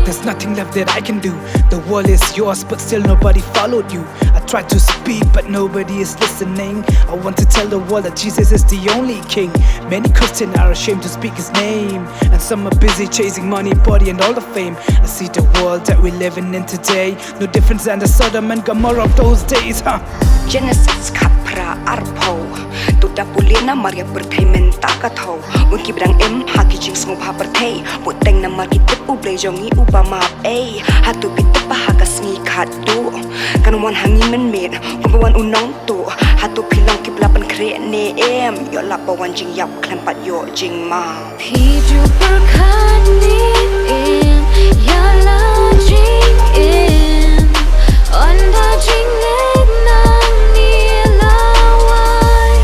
There's nothing left that I can do. The world is yours, but still nobody followed you. I tried to speak, but nobody is listening. I want to tell the world that Jesus is the only king. Many Christians are ashamed to speak his name, and some are busy chasing money, body, and all the fame. I see the world that we're living in today, no different than the Sodom and Gomorrah of those days, Genesis kapra arpo tuda pulina maria bertaimen takatho unki brang em haki jing smub ha bertai puteng na marki tepu blejongi ubama ei hatu pitu pahagas ngi khadu kanwan hangi men met pembawan unong tu hatu pilong kiblapan kre ne em yo lapawan jing yap klempat yo jing ma Piju berkat ni em ya la jing em onda jing nang ni lawai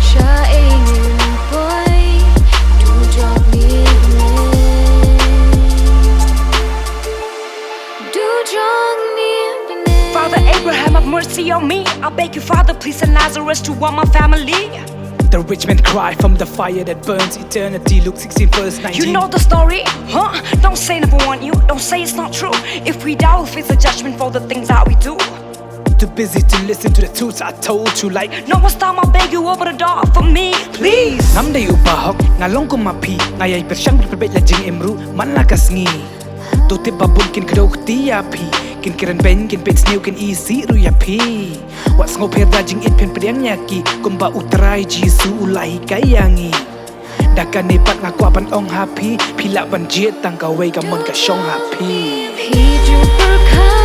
sha em boy du jog ni du jog ni Father Abraham, have mercy on me. I beg you, Father, please send Lazarus to warm my family. The rich man cry from the fire that burns eternity. Luke 16 verse 19. You know the story, huh? Don't say never want you. Don't say it's not true. If we die, we'll face the judgment for the things that we do. Too busy to listen to the truths I told you. Like No one's time, I beg you, open the door for me, please. Namday upahok, ngalong ko mapi. Ngayay persyang berbebet lajing emru, malakas ngi. Tuti babun kin kedok tiapi. Kin kiran ben, kin pet snew, kin easy ruyapi. What's ngop her dajing it pen priang nyaki. Kumba utray jisu ulai kayangi. Dakan nepat ngaku apan ong happy. Pila ban jiet tang kaway kamon ka syong happy. Piju berkat